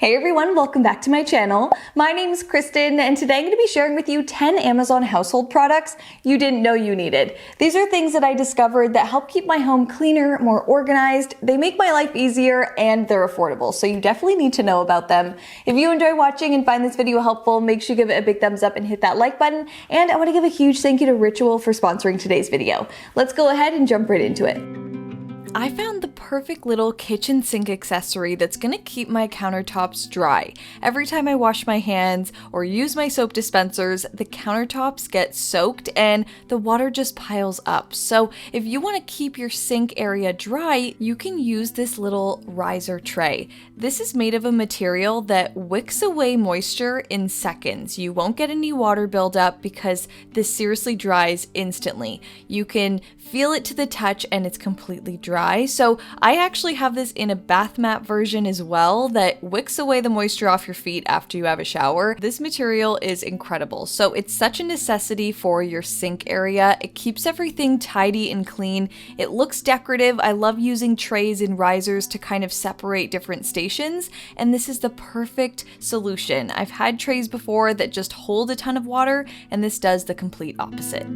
Hey everyone, welcome back to my channel. My name is Kristen and today I'm going to be sharing with you 10 Amazon household products you didn't know you needed. These are things that I discovered that help keep my home cleaner, more organized, they make my life easier, and they're affordable, so you definitely need to know about them. If you enjoy watching and find this video helpful, make sure you give it a big thumbs up and hit that like button, and I want to give a huge thank you to Ritual for sponsoring today's video. Let's go ahead and jump right into it. I found the perfect little kitchen sink accessory that's gonna keep my countertops dry. Every time I wash my hands or use my soap dispensers, the countertops get soaked and the water just piles up. So if you wanna keep your sink area dry, you can use this little riser tray. This is made of a material that wicks away moisture in seconds. You won't get any water buildup because this seriously dries instantly. You can feel it to the touch and it's completely dry. So I actually have this in a bath mat version as well that wicks away the moisture off your feet after you have a shower. This material is incredible. So it's such a necessity for your sink area. It keeps everything tidy and clean. It looks decorative. I love using trays and risers to kind of separate different stations, and this is the perfect solution. I've had trays before that just hold a ton of water, and this does the complete opposite.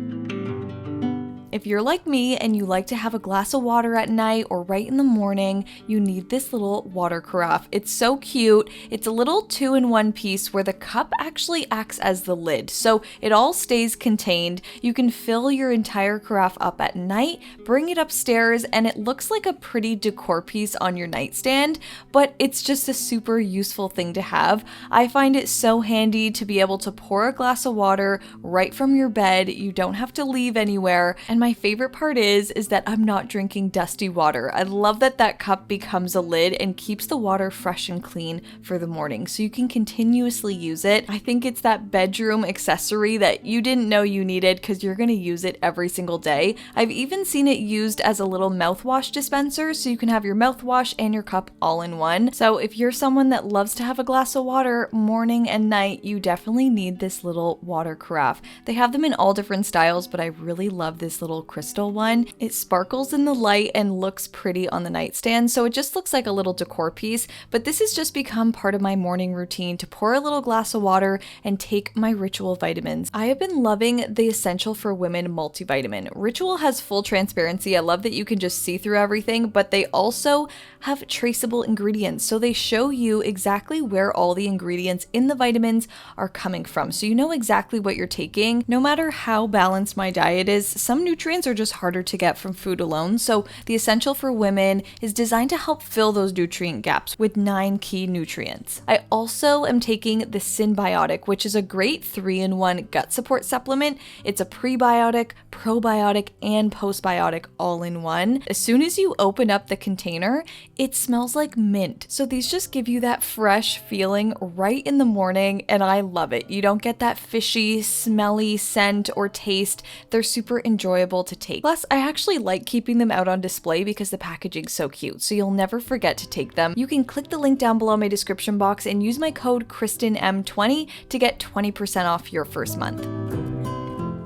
If you're like me and you like to have a glass of water at night or right in the morning, you need this little water carafe. It's so cute. It's a little 2-in-1 piece where the cup actually acts as the lid, so it all stays contained. You can fill your entire carafe up at night, bring it upstairs, and it looks like a pretty decor piece on your nightstand, but it's just a super useful thing to have. I find it so handy to be able to pour a glass of water right from your bed. You don't have to leave anywhere, and my favorite part is that I'm not drinking dusty water. I love that that cup becomes a lid and keeps the water fresh and clean for the morning, so you can continuously use it. I think it's that bedroom accessory that you didn't know you needed because you're going to use it every single day. I've even seen it used as a little mouthwash dispenser, so you can have your mouthwash and your cup all in one. So if you're someone that loves to have a glass of water morning and night, you definitely need this little water carafe. They have them in all different styles, but I really love this little crystal one. It sparkles in the light and looks pretty on the nightstand, so it just looks like a little decor piece, but this has just become part of my morning routine to pour a little glass of water and take my Ritual vitamins. I have been loving the Essential for Women multivitamin. Ritual has full transparency. I love that you can just see through everything, but they also have traceable ingredients, so they show you exactly where all the ingredients in the vitamins are coming from, so you know exactly what you're taking. No matter how balanced my diet is, some nutrients are just harder to get from food alone, so the Essential for Women is designed to help fill those nutrient gaps with 9 key nutrients. I also am taking the Synbiotic, which is a great 3-in-1 gut support supplement. It's a prebiotic, probiotic, and postbiotic all in one. As soon as you open up the container, it smells like mint. So these just give you that fresh feeling right in the morning, and I love it. You don't get that fishy, smelly scent or taste. They're super enjoyable to take. Plus, I actually like keeping them out on display because the packaging's so cute, so you'll never forget to take them. You can click the link down below in my description box and use my code KristenM20 to get 20% off your first month.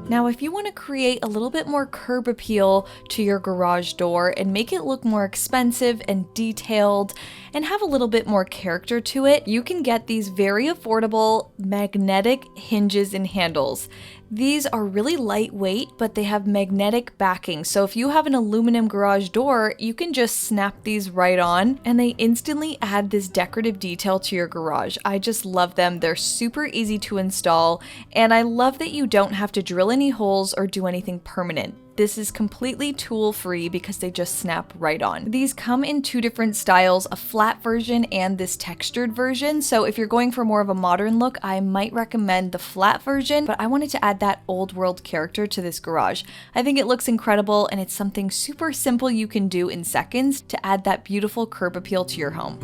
Now, if you want to create a little bit more curb appeal to your garage door and make it look more expensive and detailed and have a little bit more character to it, you can get these very affordable magnetic hinges and handles. These are really lightweight, but they have magnetic backing. So if you have an aluminum garage door, you can just snap these right on and they instantly add this decorative detail to your garage. I just love them. They're super easy to install, and I love that you don't have to drill any holes or do anything permanent. This is completely tool-free because they just snap right on. These come in 2 different styles, a flat version and this textured version. So if you're going for more of a modern look, I might recommend the flat version, but I wanted to add that old world character to this garage. I think it looks incredible, and it's something super simple you can do in seconds to add that beautiful curb appeal to your home.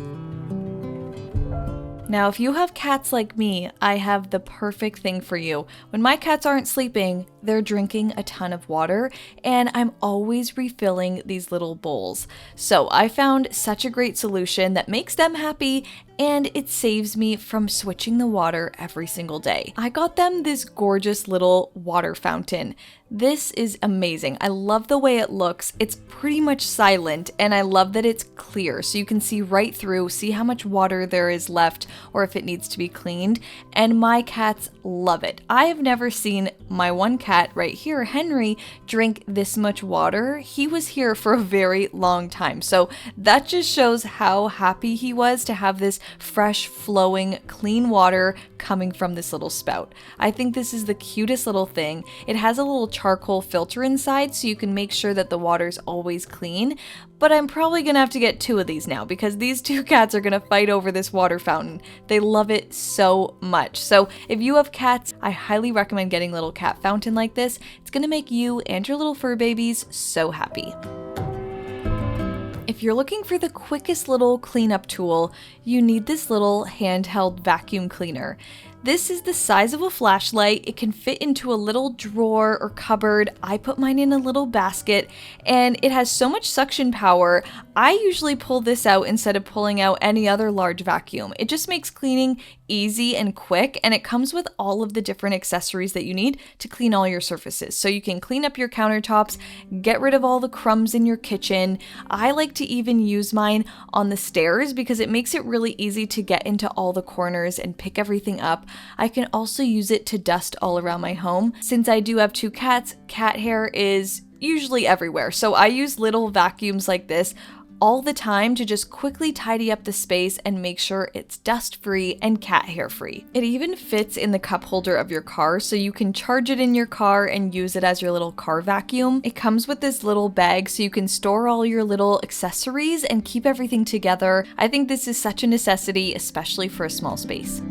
Now, if you have cats like me, I have the perfect thing for you. When my cats aren't sleeping, they're drinking a ton of water, and I'm always refilling these little bowls. So I found such a great solution that makes them happy, and it saves me from switching the water every single day. I got them this gorgeous little water fountain. This is amazing. I love the way it looks. It's pretty much silent, and I love that it's clear, so you can see right through, see how much water there is left or if it needs to be cleaned, and my cats love it. I have never seen my one cat right here, Henry, drink this much water. He was here for a very long time, so that just shows how happy he was to have this fresh, flowing, clean water coming from this little spout. I think this is the cutest little thing. It has a little charcoal filter inside so you can make sure that the water's always clean, but I'm probably gonna have to get 2 of these now because these 2 cats are gonna fight over this water fountain. They love it so much. So if you have cats, I highly recommend getting a little cat fountain like this. It's gonna make you and your little fur babies so happy. If you're looking for the quickest little cleanup tool, you need this little handheld vacuum cleaner. This is the size of a flashlight. It can fit into a little drawer or cupboard. I put mine in a little basket, and it has so much suction power. I usually pull this out instead of pulling out any other large vacuum. It just makes cleaning easy and quick, and it comes with all of the different accessories that you need to clean all your surfaces. So you can clean up your countertops, get rid of all the crumbs in your kitchen. I like to even use mine on the stairs because it makes it really easy to get into all the corners and pick everything up. I can also use it to dust all around my home. Since I do have 2 cats, cat hair is usually everywhere. So I use little vacuums like this all the time to just quickly tidy up the space and make sure it's dust-free and cat hair-free. It even fits in the cup holder of your car, so you can charge it in your car and use it as your little car vacuum. It comes with this little bag so you can store all your little accessories and keep everything together. I think this is such a necessity, especially for a small space.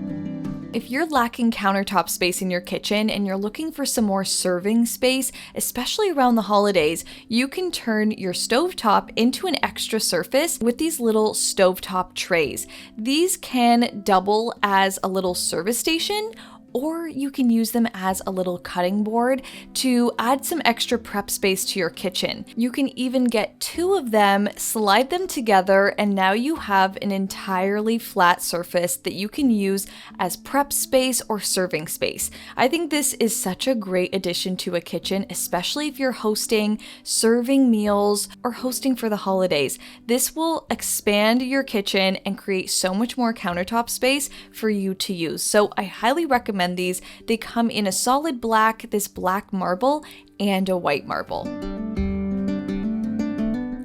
If you're lacking countertop space in your kitchen and you're looking for some more serving space, especially around the holidays, you can turn your stovetop into an extra surface with these little stovetop trays. These can double as a little service station, or you can use them as a little cutting board to add some extra prep space to your kitchen. You can even get 2 of them, slide them together, and now you have an entirely flat surface that you can use as prep space or serving space. I think this is such a great addition to a kitchen, especially if you're hosting, serving meals, or hosting for the holidays. This will expand your kitchen and create so much more countertop space for you to use. So I highly recommend these. They come in a solid black, this black marble, and a white marble.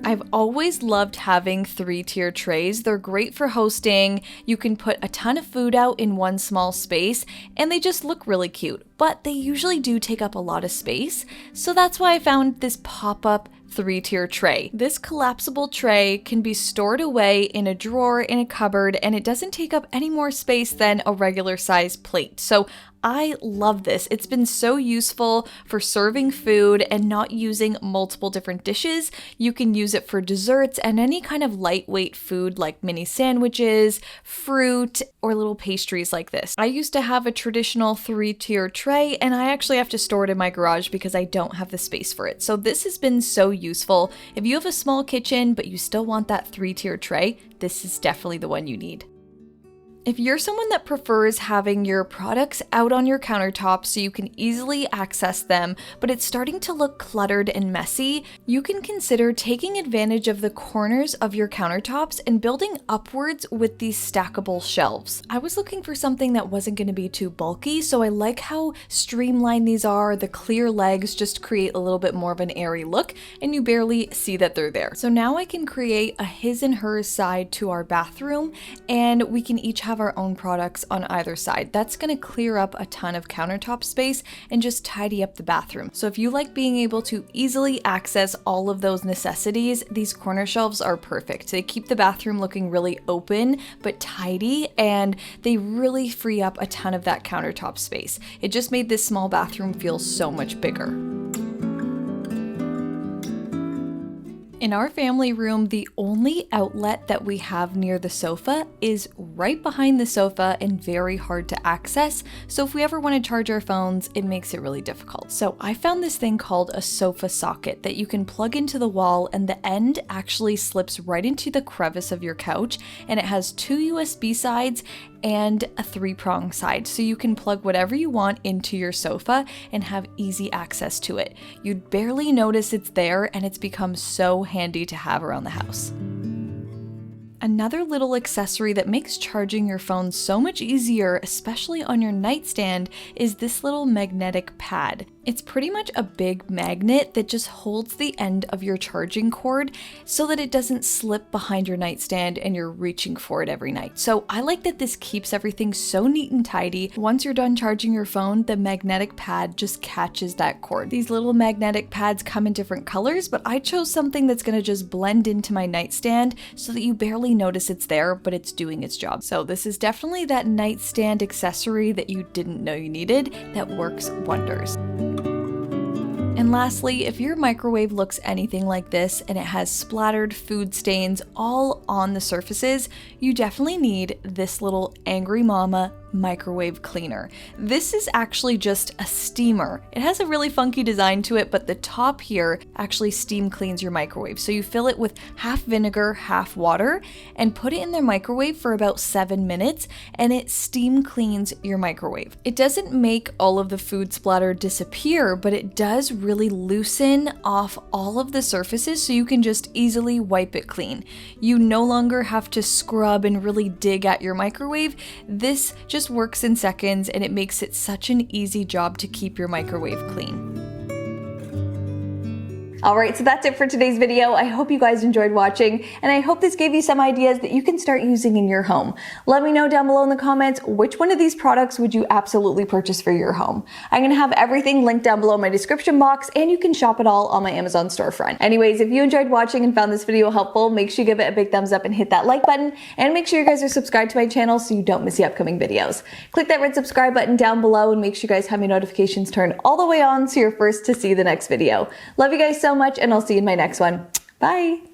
I've always loved having 3-tier trays. They're great for hosting. You can put a ton of food out in one small space, and they just look really cute, but they usually do take up a lot of space. So that's why I found this pop-up 3-tier tray. This collapsible tray can be stored away in a drawer in a cupboard, and it doesn't take up any more space than a regular size plate. So I love this. It's been so useful for serving food and not using multiple different dishes. You can use it for desserts and any kind of lightweight food like mini sandwiches, fruit, or little pastries like this. I used to have a traditional 3-tier tray, and I actually have to store it in my garage because I don't have the space for it. So this has been so useful. If you have a small kitchen but you still want that 3-tier tray, this is definitely the one you need. If you're someone that prefers having your products out on your countertop so you can easily access them, but it's starting to look cluttered and messy, you can consider taking advantage of the corners of your countertops and building upwards with these stackable shelves. I was looking for something that wasn't going to be too bulky, so I like how streamlined these are. The clear legs just create a little bit more of an airy look, and you barely see that they're there. So now I can create a his and hers side to our bathroom, and we can each have our own products on either side. That's going to clear up a ton of countertop space and just tidy up the bathroom. So if you like being able to easily access all of those necessities, these corner shelves are perfect. They keep the bathroom looking really open but tidy, and they really free up a ton of that countertop space. It just made this small bathroom feel so much bigger. In our family room, the only outlet that we have near the sofa is right behind the sofa and very hard to access. So if we ever want to charge our phones, it makes it really difficult. So I found this thing called a sofa socket that you can plug into the wall, and the end actually slips right into the crevice of your couch, and it has 2 USB sides and a 3-prong side, so you can plug whatever you want into your sofa and have easy access to it. You'd barely notice it's there, and it's become so handy to have around the house. Another little accessory that makes charging your phone so much easier, especially on your nightstand, is this little magnetic pad. It's pretty much a big magnet that just holds the end of your charging cord so that it doesn't slip behind your nightstand and you're reaching for it every night. So I like that this keeps everything so neat and tidy. Once you're done charging your phone, the magnetic pad just catches that cord. These little magnetic pads come in different colors, but I chose something that's gonna just blend into my nightstand so that you barely notice it's there, but it's doing its job. So this is definitely that nightstand accessory that you didn't know you needed that works wonders. And lastly, if your microwave looks anything like this and it has splattered food stains all on the surfaces, you definitely need this little Angry Mama microwave cleaner. This is actually just a steamer. It has a really funky design to it, but the top here actually steam cleans your microwave. So you fill it with half vinegar, half water, and put it in the microwave for about 7 minutes, and it steam cleans your microwave. It doesn't make all of the food splatter disappear, but it does really loosen off all of the surfaces so you can just easily wipe it clean. You no longer have to scrub and really dig at your microwave. This just works in seconds, and it makes it such an easy job to keep your microwave clean. Alright, so that's it for today's video. I hope you guys enjoyed watching, and I hope this gave you some ideas that you can start using in your home. Let me know down below in the comments, which one of these products would you absolutely purchase for your home? I'm going to have everything linked down below in my description box, and you can shop it all on my Amazon storefront. Anyways, if you enjoyed watching and found this video helpful, make sure you give it a big thumbs up and hit that like button, and make sure you guys are subscribed to my channel so you don't miss the upcoming videos. Click that red subscribe button down below, and make sure you guys have my notifications turned all the way on so you're first to see the next video. Love you guys so much, and I'll see you in my next one. Bye!